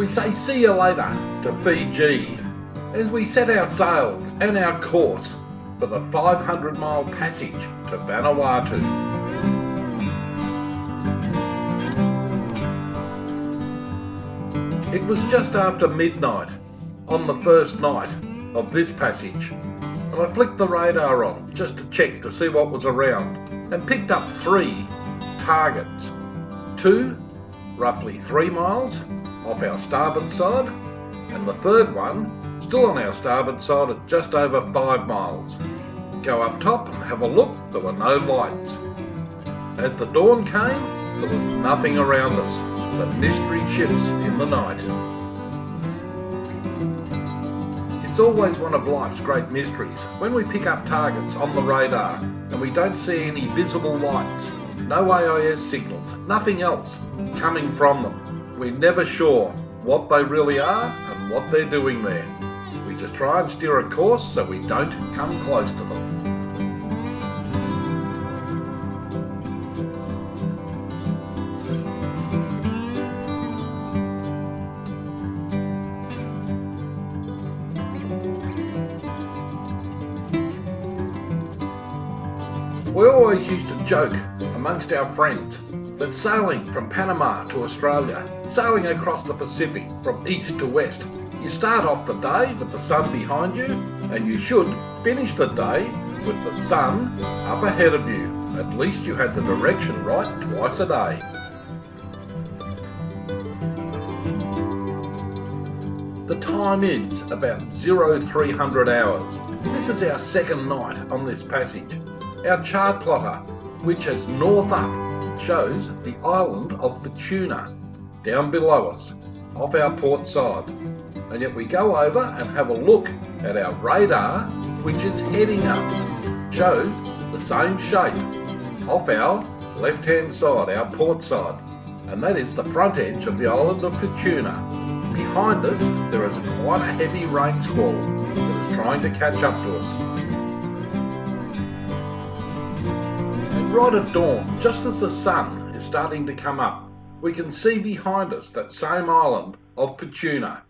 we say see you later to Fiji as we set our sails and our course for the 500-mile passage to Vanuatu. It was just after midnight on the first night of this passage, and I flicked the radar on just to check to see what was around and picked up 3 targets. 2 roughly 3 miles off our starboard side, and the third one still on our starboard side at just over 5 miles. Go up top and have a look, there were no lights. As the dawn came, there was nothing around us but mystery ships in the night. It's always one of life's great mysteries when we pick up targets on the radar and we don't see any visible lights, no AIS signals, nothing else coming from them. We're never sure what they really are and what they're doing there. We just try and steer a course so we don't come close to them. We always used to joke amongst our friends that sailing from Panama to Australia, sailing across the Pacific from east to west, you start off the day with the sun behind you and you should finish the day with the sun up ahead of you. At least you had the direction right twice a day. The time is about 0300 hours. This is our second night on this passage. Our chart plotter, which is north up, shows the island of Vanuatu down below us, off our port side. And yet we go over and have a look at our radar, which is heading up, shows the same shape, off our left-hand side, our port side. And that is the front edge of the island of Vanuatu. Behind us, there is quite a heavy rain squall that is trying to catch up to us. Right at dawn, just as the sun is starting to come up, we can see behind us that same island of Vanuatu,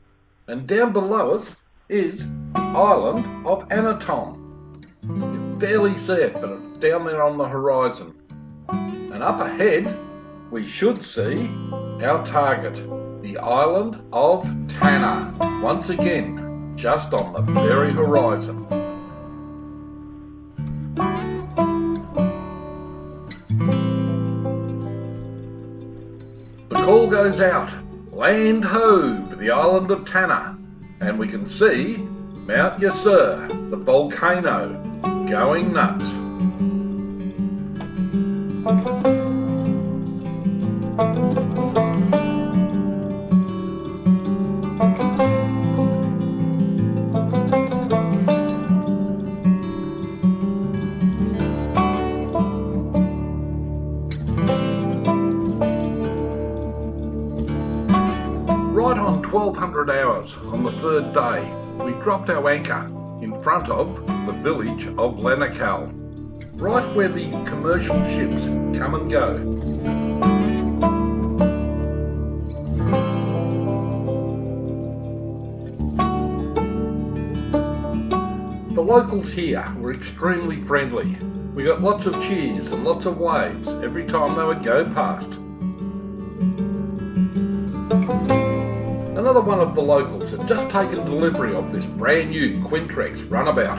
and down below us is the island of Vanuatu. You barely see it, but it's down there on the horizon. And up ahead, we should see our target, the island of Tanna, once again, just on the very horizon. The call goes out, land ho for the island of Tanna, and we can see Mount Yasur, the volcano, going nuts. Right on 1200 hours on the third day, we dropped our anchor in front of the village of Vanuatu, right where the commercial ships come and go. The locals here were extremely friendly. We got lots of cheers and lots of waves every time they would go past. Another one of the locals had just taken delivery of this brand new Quintrex runabout.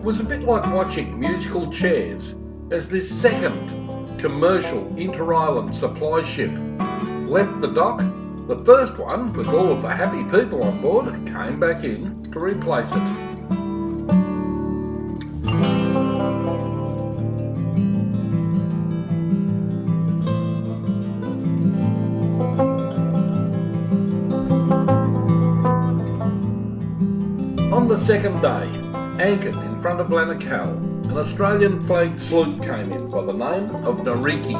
Was a bit like watching musical chairs as this second commercial inter-island supply ship left the dock. The first one, with all of the happy people on board, came back in to replace it. the second day, anchored in front of Vanuatu, an Australian flagged sloop came in by the name of Nariki.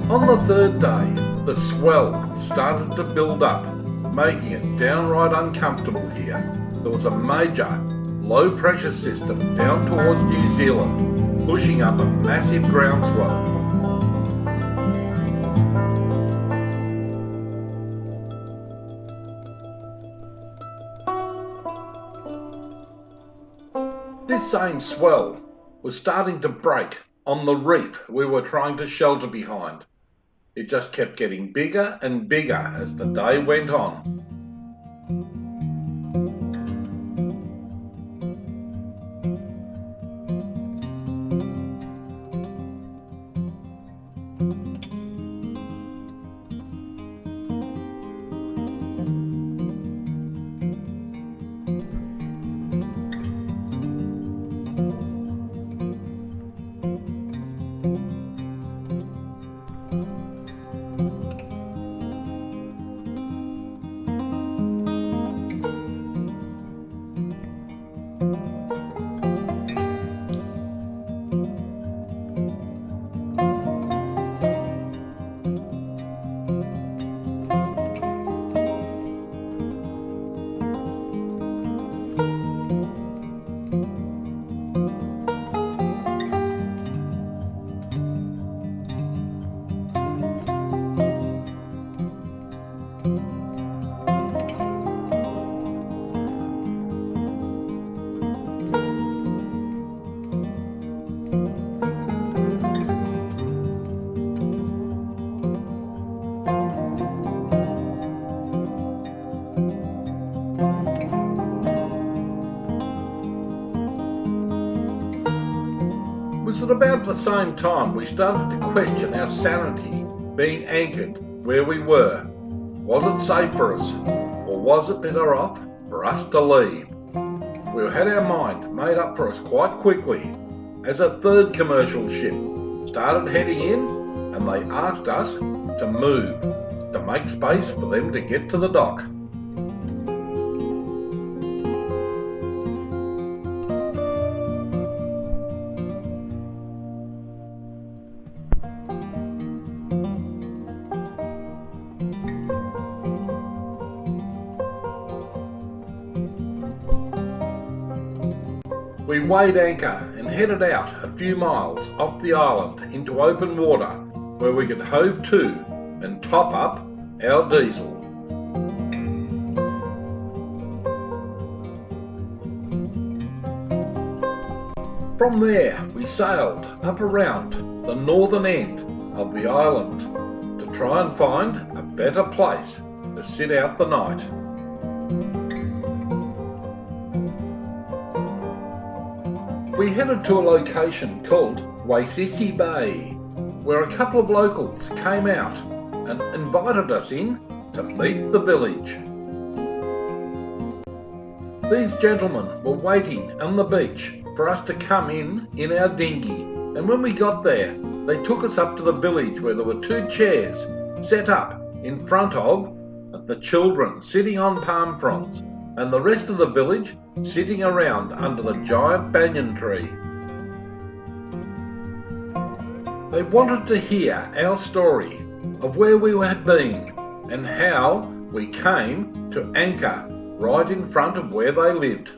On the third day, the swell started to build up, making it downright uncomfortable here. There was a major low pressure system down towards New Zealand, pushing up a massive groundswell. This same swell was starting to break on the reef we were trying to shelter behind. It just kept getting bigger and bigger as the day went on. It was at about the same time we started to question our sanity being anchored where we were. Was it safe for us, or was it better off for us to leave? We had our mind made up for us quite quickly as a third commercial ship started heading in, and they asked us to move to make space for them to get to the dock. We weighed anchor and headed out a few miles off the island into open water where we could hove to and top up our diesel. From there we sailed up around the northern end of the island to try and find a better place to sit out the night. We headed to a location called Waisisi Bay, where a couple of locals came out and invited us in to meet the village. These gentlemen were waiting on the beach for us to come in our dinghy, and when we got there, they took us up to the village where there were two chairs set up in front of the children sitting on palm fronds, and the rest of the village sitting around under the giant banyan tree. They wanted to hear our story of where we had been and how we came to anchor right in front of where they lived.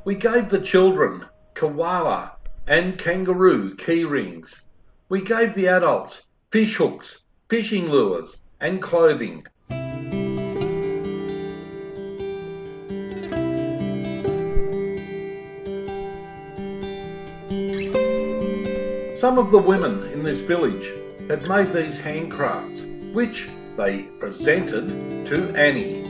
We gave the children koala and kangaroo key rings. We gave the adults fish hooks, fishing lures and clothing. Some of the women in this village had made these handcrafts, which they presented to Annie.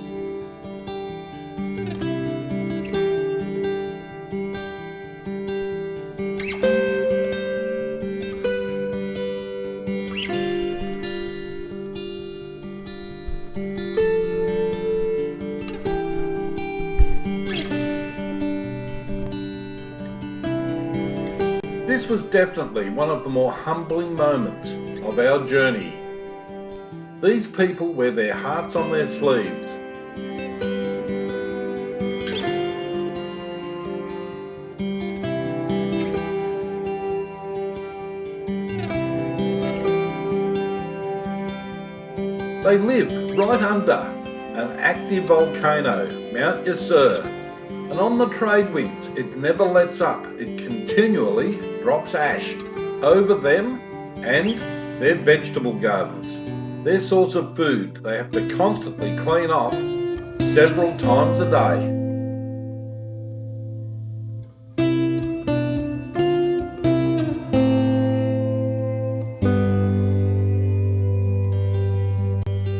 This was definitely one of the more humbling moments of our journey. These people wear their hearts on their sleeves. They live right under an active volcano, Mount Yasur, and on the trade winds it never lets up. It continually drops ash over them and their vegetable gardens. Their source of food they have to constantly clean off several times a day.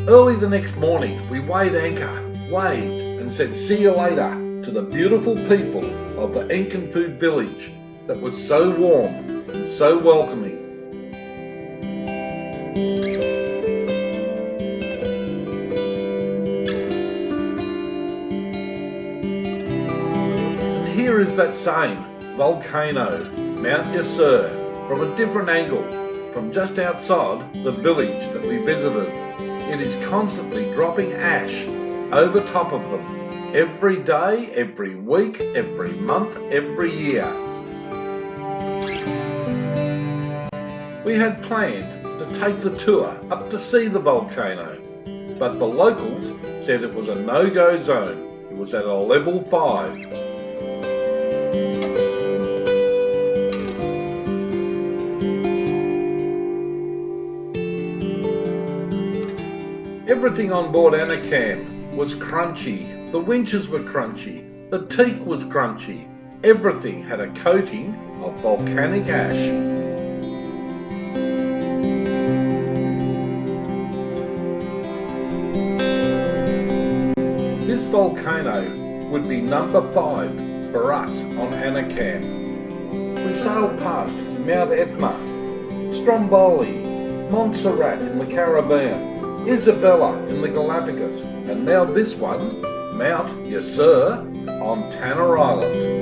Early the next morning, we weighed anchor, waved and said see you later to the beautiful people of the Incan food village that was so warm and so welcoming. And here is that same volcano, Mount Yasur, from a different angle, from just outside the village that we visited. It is constantly dropping ash over top of them, every day, every week, every month, every year. We had planned to take the tour up to see the volcano, but the locals said it was a no-go zone. It was at a level 5. Everything on board Anacam was crunchy. The winches were crunchy. The teak was crunchy. Everything had a coating of volcanic ash. This volcano would be number 5 for us on Anacam. We sailed past Mount Etna, Stromboli, Montserrat in the Caribbean, Isabella in the Galapagos, and now this one, Mount Yasur on Tanna Island.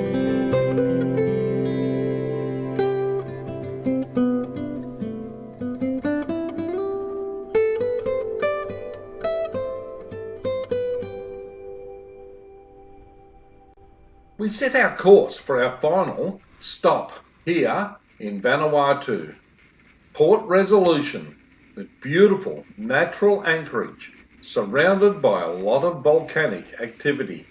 We set our course for our final stop here in Vanuatu, Port Resolution, with beautiful natural anchorage, surrounded by a lot of volcanic activity.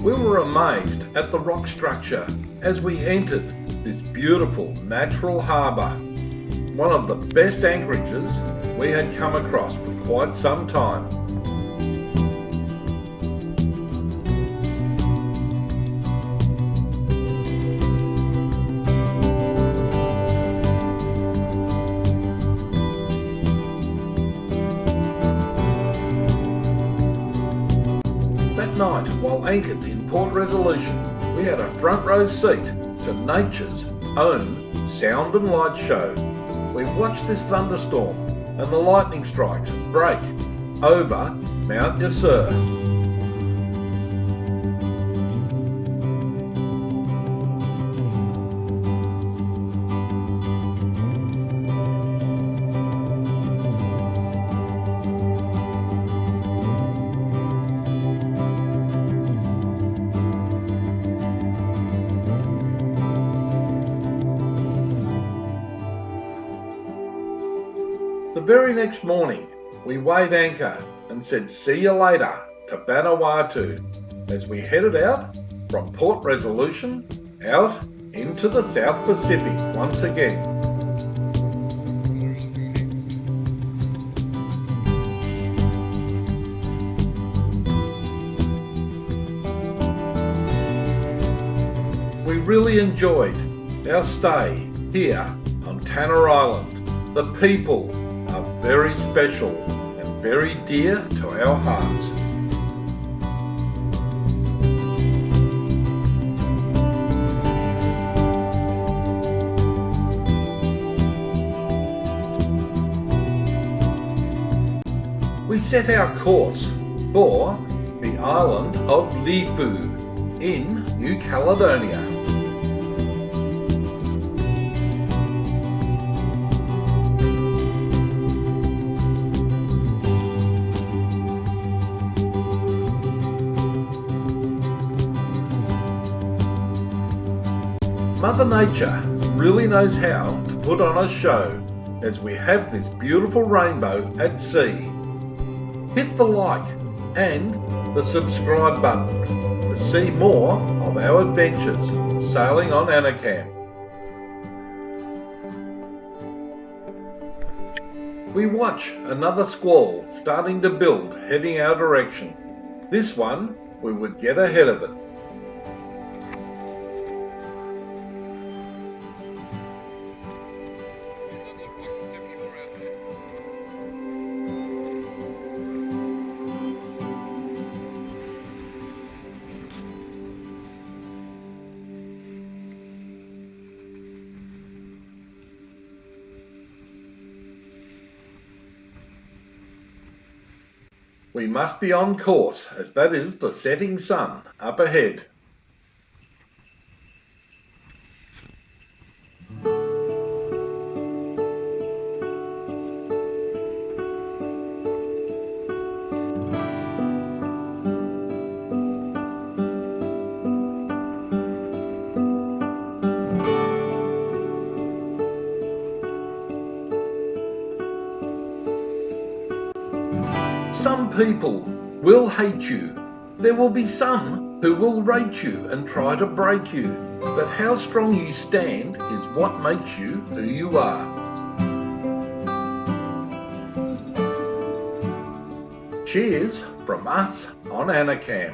We were amazed at the rock structure as we entered this beautiful natural harbour, one of the best anchorages we had come across for quite some time. Night, while anchored in Port Resolution, we had a front row seat to nature's own sound and light show. We watched this thunderstorm and the lightning strikes break over Mount Yasur. The very next morning, we weighed anchor and said see you later to Vanuatu as we headed out from Port Resolution out into the South Pacific once again. We really enjoyed our stay here on Tanna Island. The people are very special and very dear to our hearts. We set our course for the island of Lifu in New Caledonia. Mother Nature really knows how to put on a show as we have this beautiful rainbow at sea. Hit the like and the subscribe buttons to see more of our adventures sailing on Anakam. We watch another squall starting to build heading our direction. This one we would get ahead of it. We must be on course, as that is the setting sun up ahead. Some people will hate you. There will be some who will rate you and try to break you. But how strong you stand is what makes you who you are. Cheers from us on Anakam.